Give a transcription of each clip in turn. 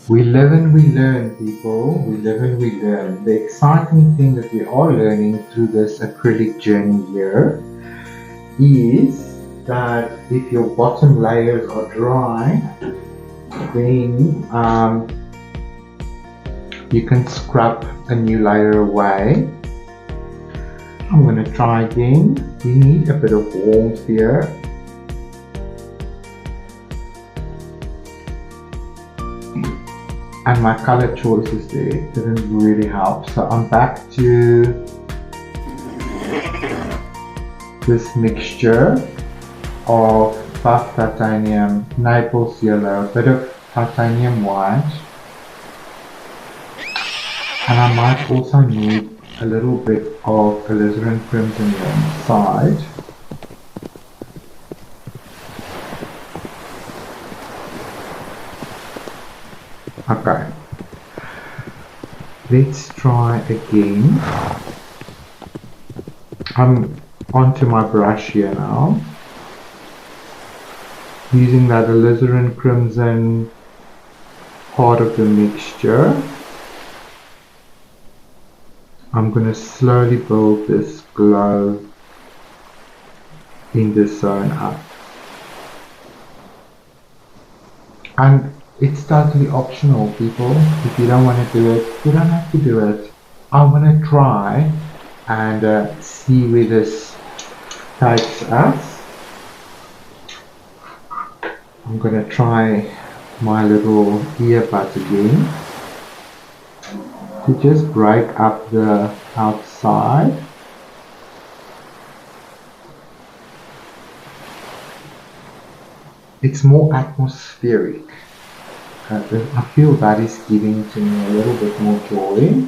We live and we learn, people. We live and we learn. The exciting thing that we are learning through this acrylic journey here is that if your bottom layers are dry, then you can scrub a new layer away. I'm going to try again. We need a bit of warmth here. And my color choices there didn't really help. So I'm back to this mixture of buff titanium, Naples yellow, a bit of titanium white. And I might also need a little bit of alizarin crimson here on the side. Okay, let's try again. I'm onto my brush here now, using that alizarin crimson part of the mixture. I'm going to slowly build this glow in this zone up. And it's totally optional, people. If you don't want to do it, you don't have to do it. I want to try and see where this takes us. I'm going to try my little earbud again to just break up the outside. It's more atmospheric. I feel that is giving to me a little bit more joy.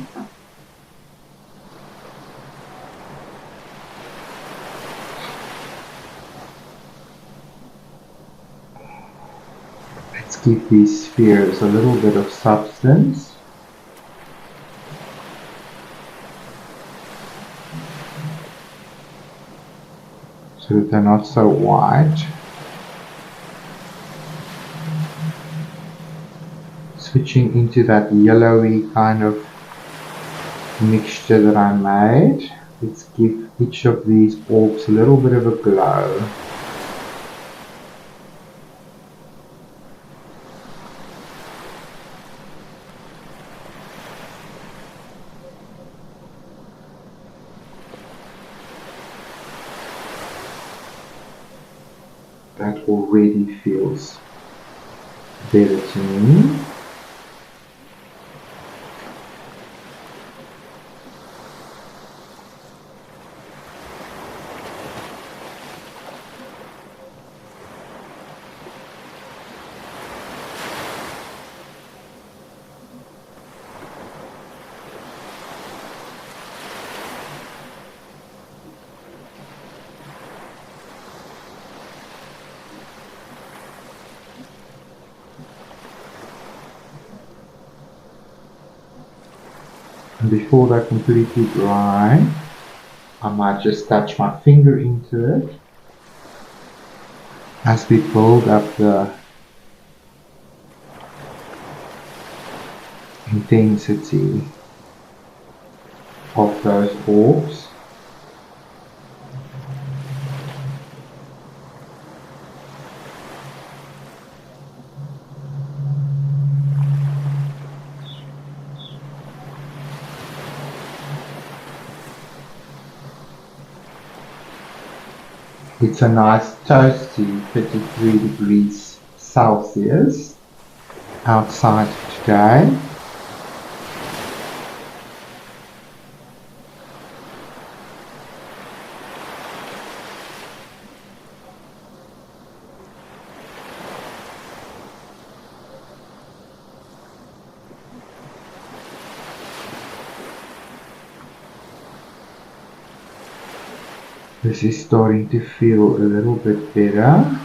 Let's give these spheres a little bit of substance. So that they're not so white. Switching into that yellowy kind of mixture that I made. Let's give each of these orbs a little bit of a glow. That already feels better to me. And before they're completely dry, I might just touch my finger into it as we build up the intensity of those orbs. It's a nice toasty 33 degrees Celsius outside today. This is starting to feel a little bit better.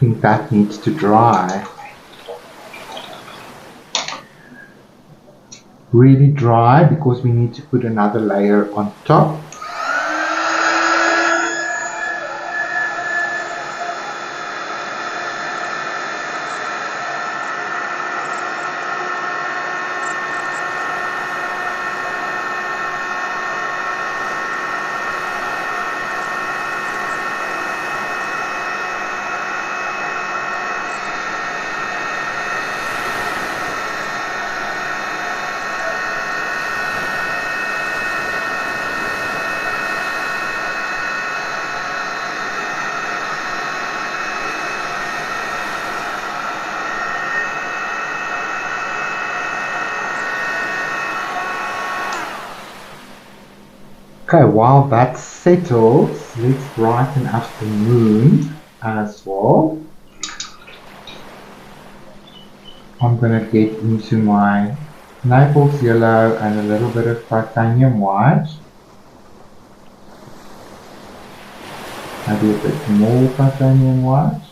think that needs to dry. Really dry, because we need to put another layer on top. Okay, while that settles, let's brighten up the moon as well. I'm going to get into my Naples yellow and a little bit of titanium white. Maybe a bit more titanium white.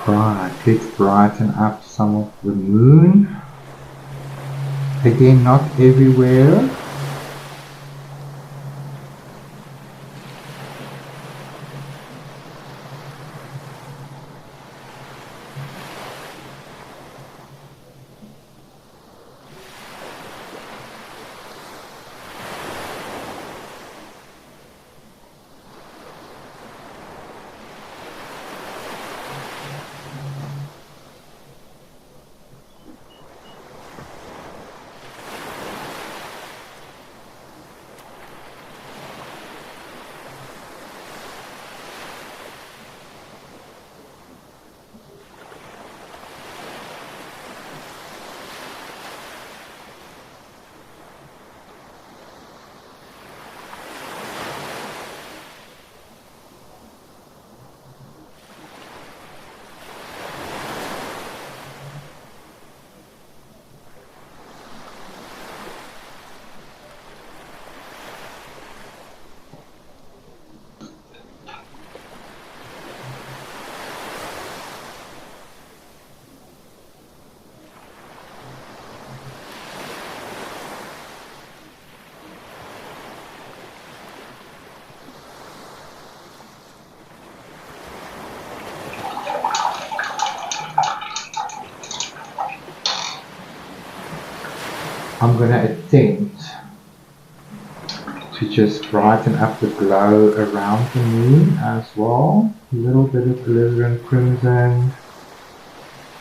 Right, let's brighten up some of the moon. Again, not everywhere. I'm going to attempt to just brighten up the glow around the moon as well. A little bit of alizarin crimson,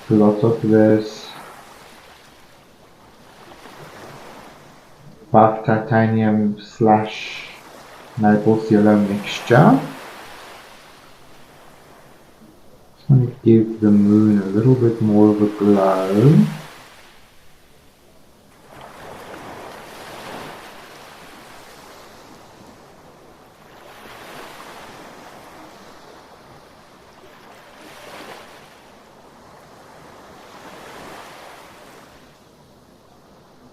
lots of this buff titanium slash Naples yellow mixture. Just want to give the moon a little bit more of a glow.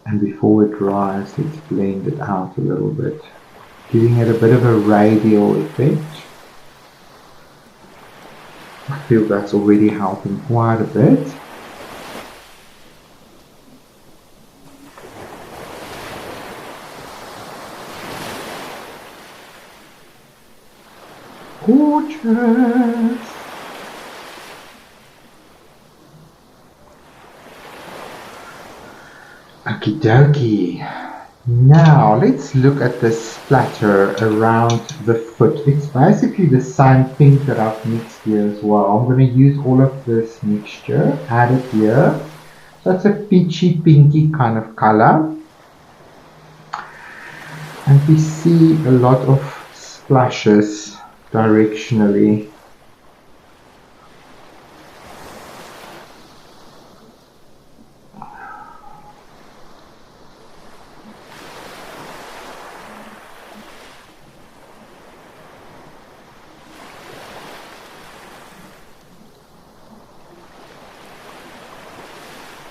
And before it dries, let's blend it out a little bit, giving it a bit of a radial effect. I feel that's already helping quite a bit. Gorgeous! Okie dokie. Now let's look at the splatter around the foot. It's basically the same thing that I've mixed here as well. I'm going to use all of this mixture, add it here. So it's a peachy pinky kind of color. And we see a lot of splashes directionally.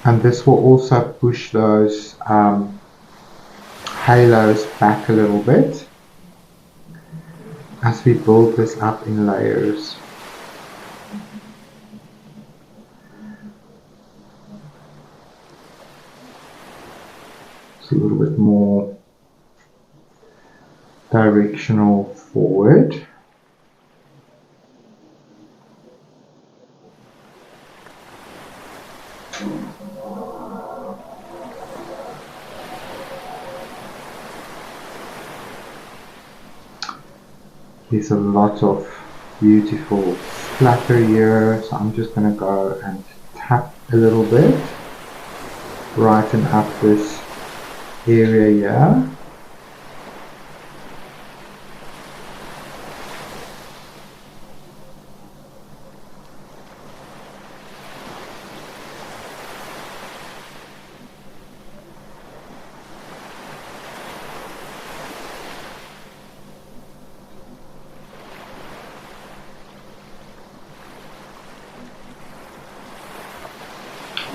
And this will also push those halos back a little bit. as we build this up in layers. It's a little bit more directional forward. There's a lot of beautiful splatter here, so I'm just going to go and tap a little bit, brighten up this area here.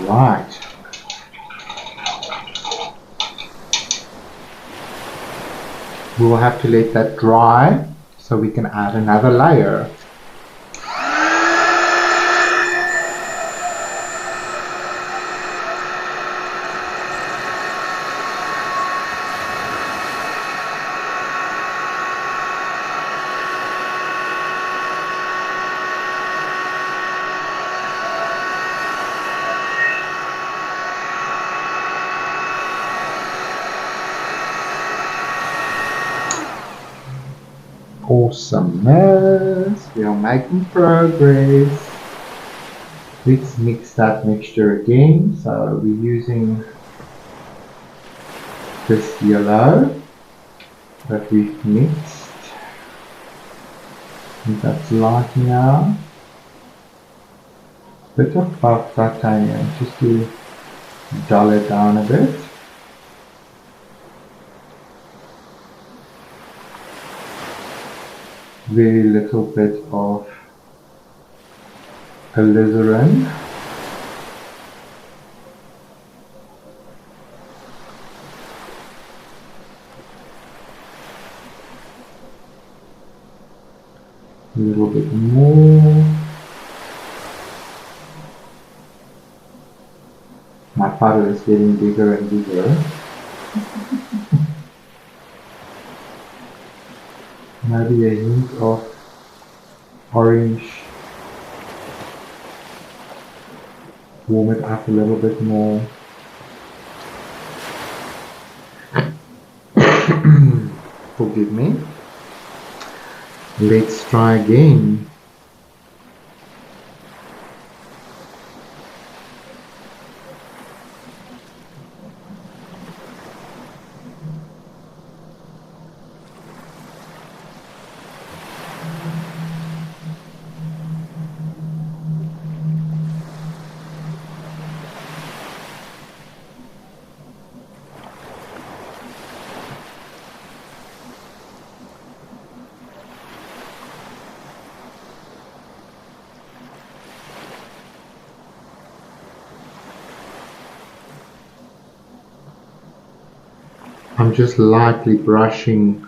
Right. We will have to let that dry so we can add another layer. Awesomeness, we are making progress. Let's mix that mixture again. So we're using this yellow that we've mixed. And that's light now. Bit of buff titanium just to dull it down a bit. Very little bit of alizarin. A little bit more. My puddle is getting bigger and bigger. Maybe a hint of orange. Warm it up a little bit more. Forgive me. Let's try again. I'm just lightly brushing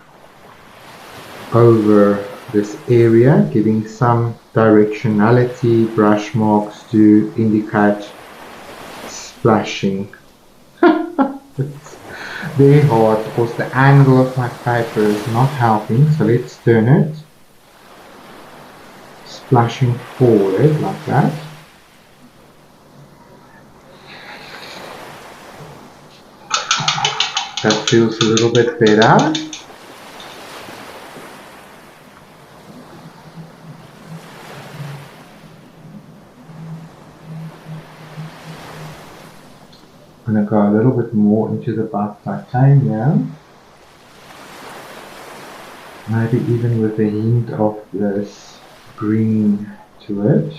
over this area, giving some directionality, brush marks to indicate splashing. It's very hard because the angle of my paper is not helping, so let's turn it. Splashing forward like that. That feels a little bit better. I'm going to go a little bit more into the buff titanium. Maybe even with a hint of this green to it.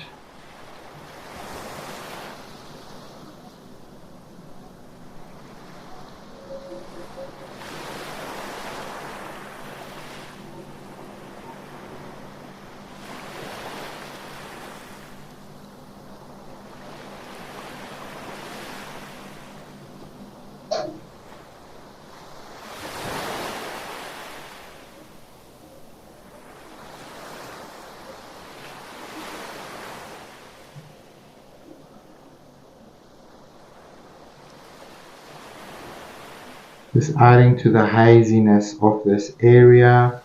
Just adding to the haziness of this area.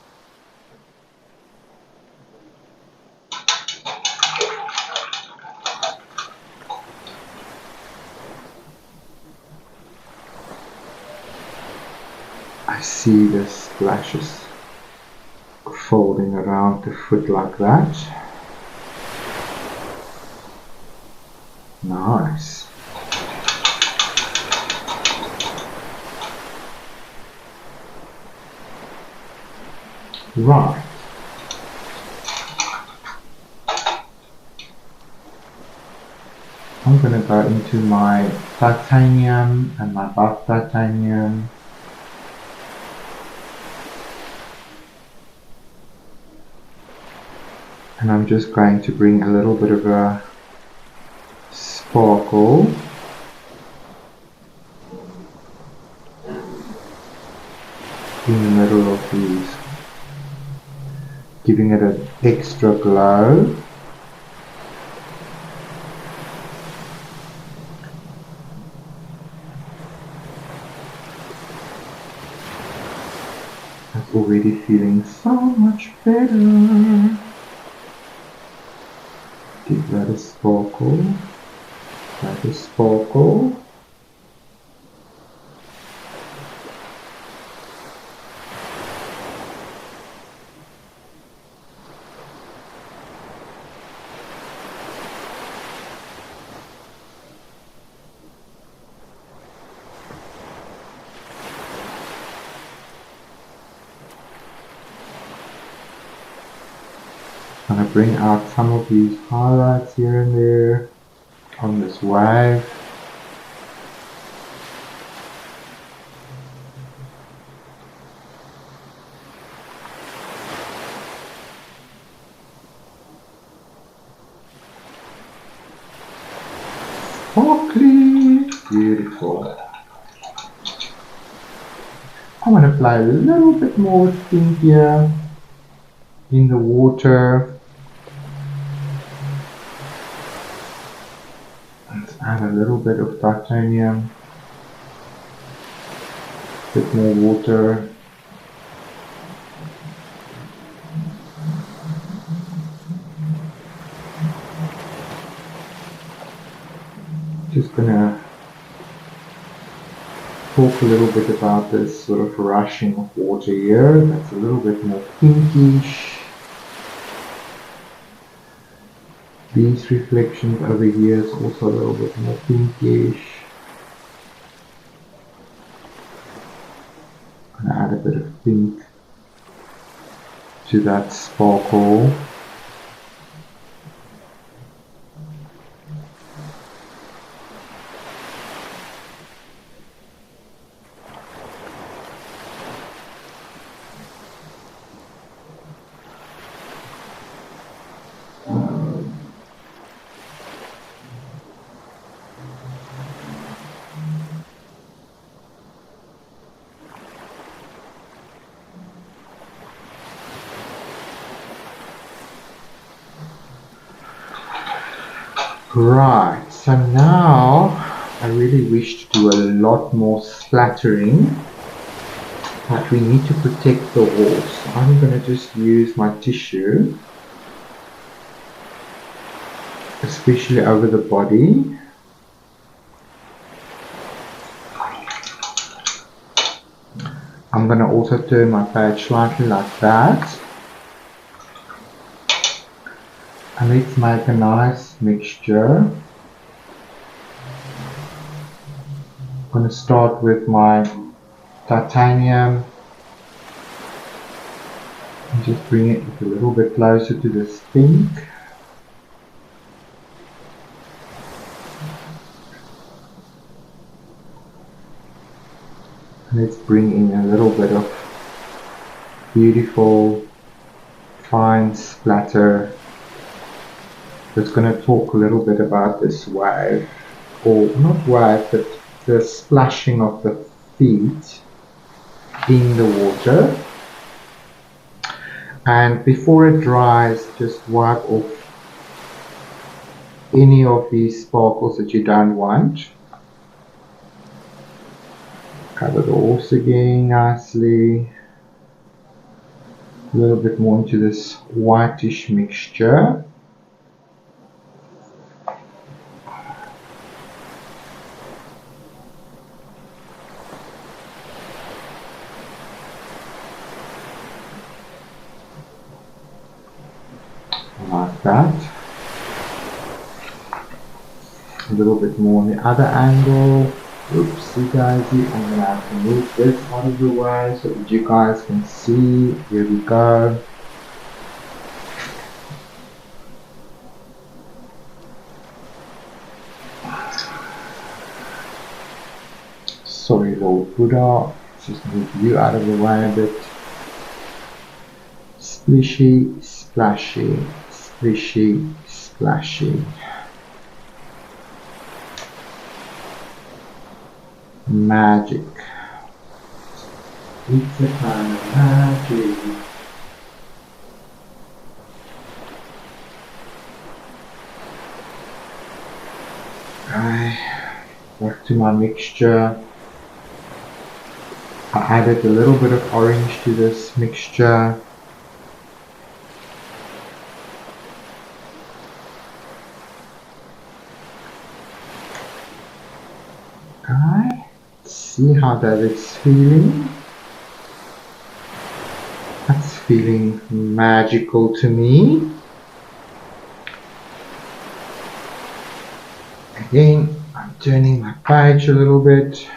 I see the splashes folding around the foot like that. Nice. Right. I'm going to go into my titanium and my buff titanium. And I'm just going to bring a little bit of a sparkle in the middle of these, giving it an extra glow. I'm already feeling so much better. Give that a sparkle. That a sparkle. I'm going to bring out some of these highlights here and there on this wave. Sparkly, beautiful. I'm going to apply a little bit more pink here in the water. Let's add a little bit of titanium, a bit more water. Just gonna talk a little bit about this sort of rushing of water here. That's a little bit more pinkish. These reflections over here is also a little bit more pinkish. I'm gonna add a bit of pink to that sparkle. Right, so now I really wish to do a lot more splattering, but we need to protect the horse. I'm going to just use my tissue, especially over the body. I'm going to also turn my pad slightly like that. And let's make a nice mixture. I'm going to start with my titanium and just bring it a little bit closer to this pink. And let's bring in a little bit of beautiful fine splatter. It's going to talk a little bit about this wave, or not wave, but the splashing of the feet in the water. And before it dries, just wipe off any of these sparkles that you don't want. Cover the horse again nicely. A little bit more into this whitish mixture. Like that. A little bit more on the other angle. Oopsie daisy, I'm going to have to move this out of the way so that you guys can see. Here we go. Sorry, Lord Buddha. Just move you out of the way a bit. Splishy, splashy, splishy, splashy. Magic. It's a kind of magic. Okay, back to my mixture. I added a little bit of orange to this mixture. Okay, see how that is feeling. That's feeling magical to me. Again, I'm turning my page a little bit,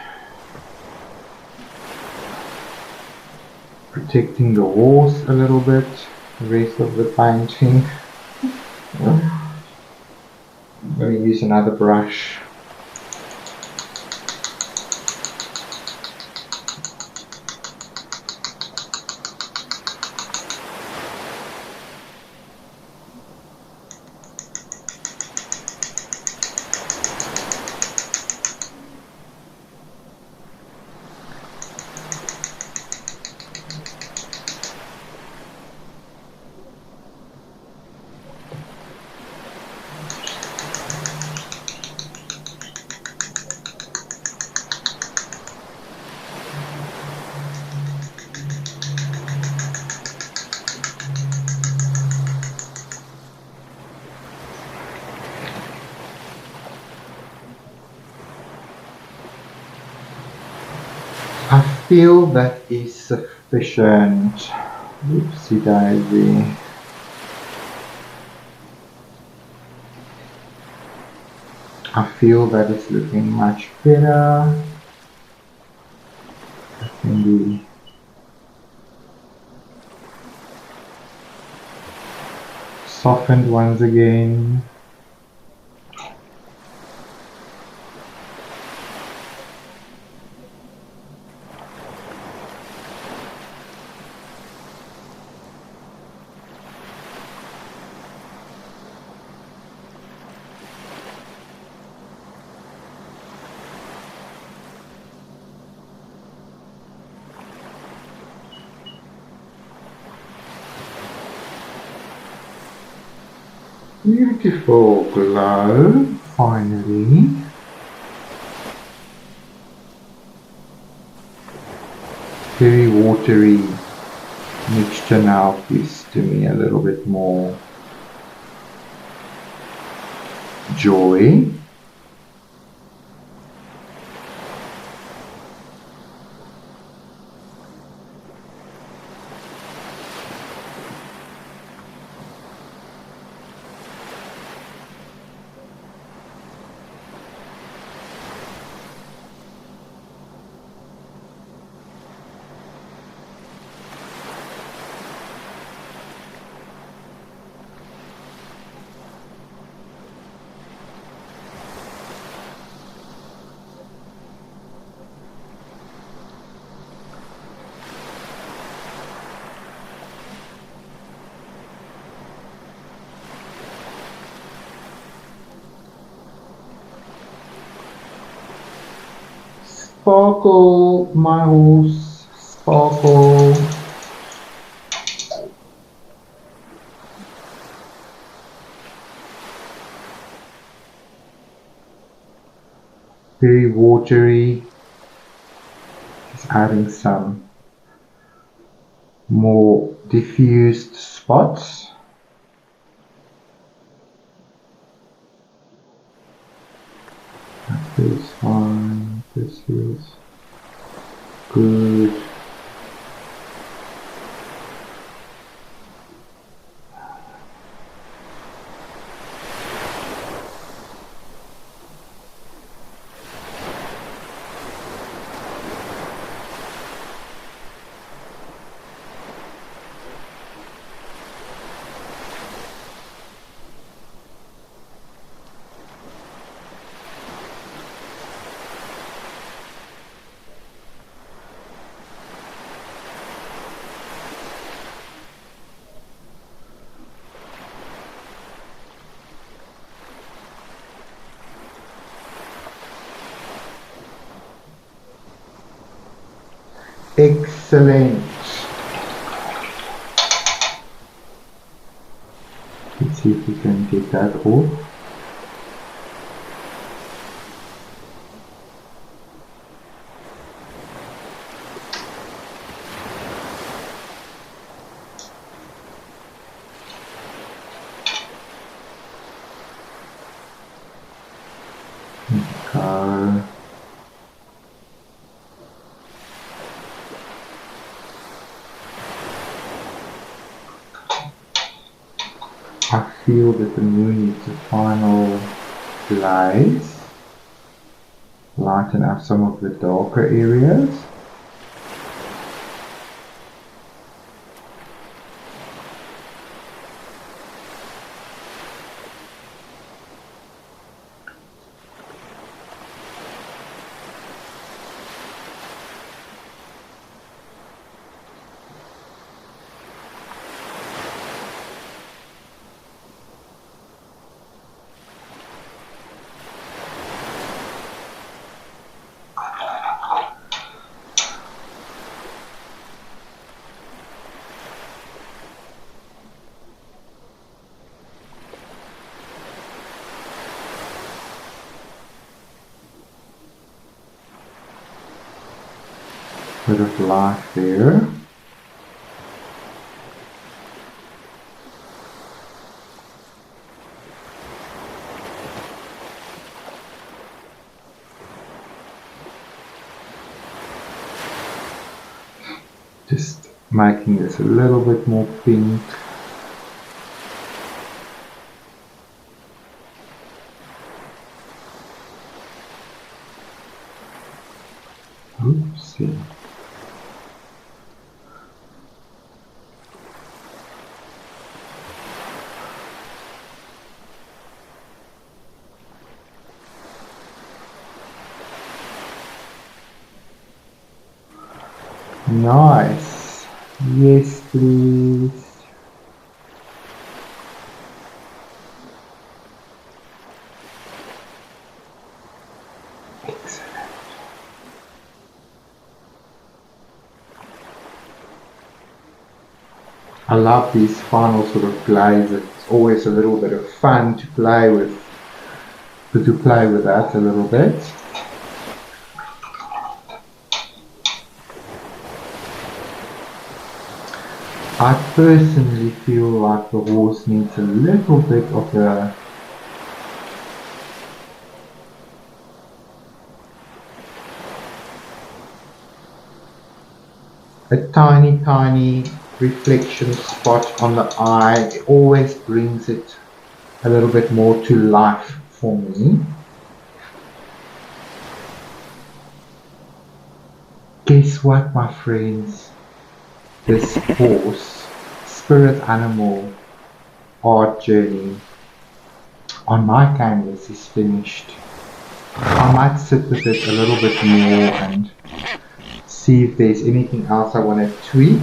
protecting the walls a little bit, the rest of the painting. I'm going to use another brush. I feel that is sufficient. Oopsie daisy. I feel that it's looking much better. It can be softened once again. Beautiful glow, finally. Very watery mixture now gives to me a little bit more joy. Sparkle, my horse, sparkle. Very watery. adding some more diffused spots. That feels fine. This feels good. Excellent. Let's see if we can get that off. Okay. I feel that the moon needs a final glaze, lighten up some of the darker areas. Bit of light there. Just making this a little bit more pink. Oopsie. Nice. Yes, please. Excellent. I love these final sort of glaze. It's always a little bit of fun to play with, that a little bit. I personally feel like the horse needs a little bit of a tiny reflection spot on the eye. It always brings it a little bit more to life for me. Guess what, my friends? This horse, spirit animal art journey on my canvas is finished. I might sit with it a little bit more and see if there's anything else I want to tweak.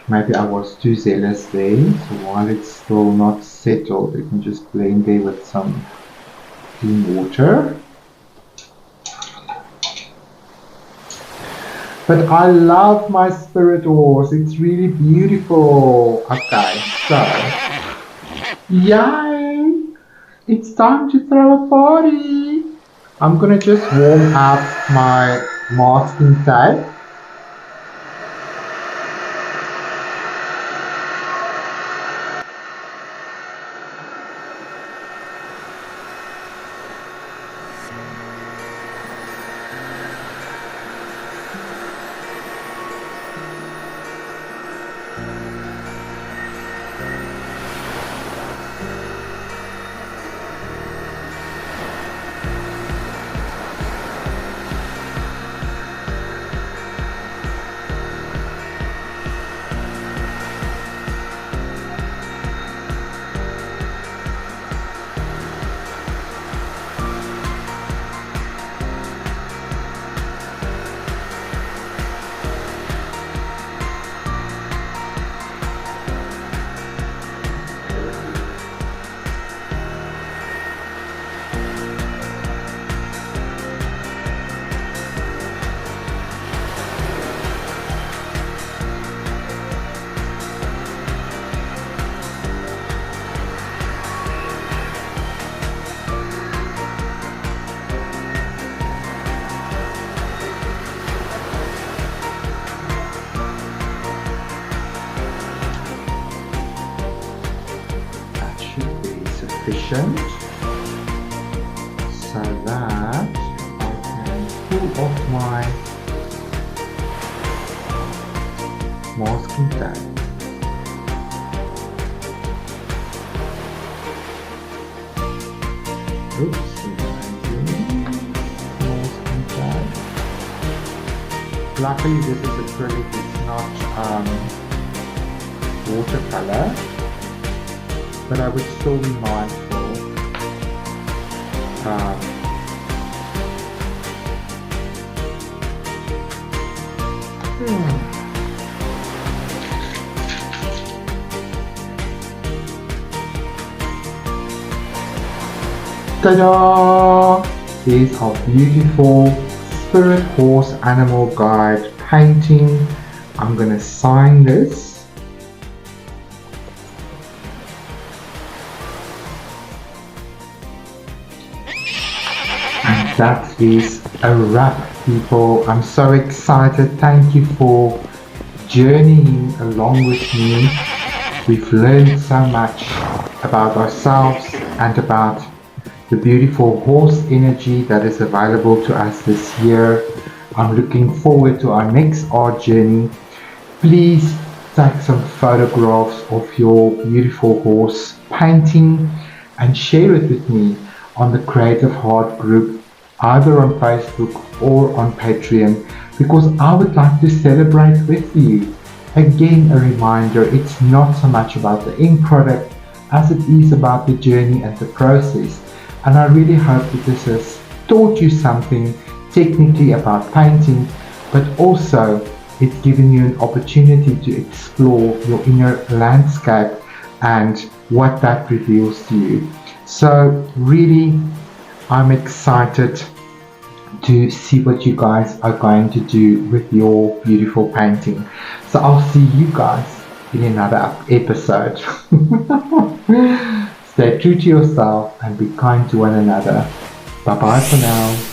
Maybe I was too zealous there, so while it's still not settled, you can just blend there with some clean water. But I love my spirit horse, it's really beautiful. Okay, so, yay! It's time to throw a party! I'm gonna just warm up my masking tape. That should be sufficient so that I can pull off my masking tape. Oops, masking tape. Luckily this is acrylic, it's not watercolor, but I would still be mindful Ta-da! Is our beautiful spirit horse animal guide painting. I'm gonna sign this. And that is a wrap, people. I'm so excited. Thank you for journeying along with me. We've learned so much about ourselves and about the beautiful horse energy that is available to us this year. I'm looking forward to our next art journey. Please take some photographs of your beautiful horse painting and share it with me on the Creative Heart group, either on Facebook or on Patreon, because I would like to celebrate with you. Again, a reminder, it's not so much about the end product as it is about the journey and the process. And I really hope that this has taught you something technically about painting, but also it's given you an opportunity to explore your inner landscape and what that reveals to you. So really, I'm excited to see what you guys are going to do with your beautiful painting. So I'll see you guys in another episode. Stay true to yourself and be kind to one another. Bye bye for now.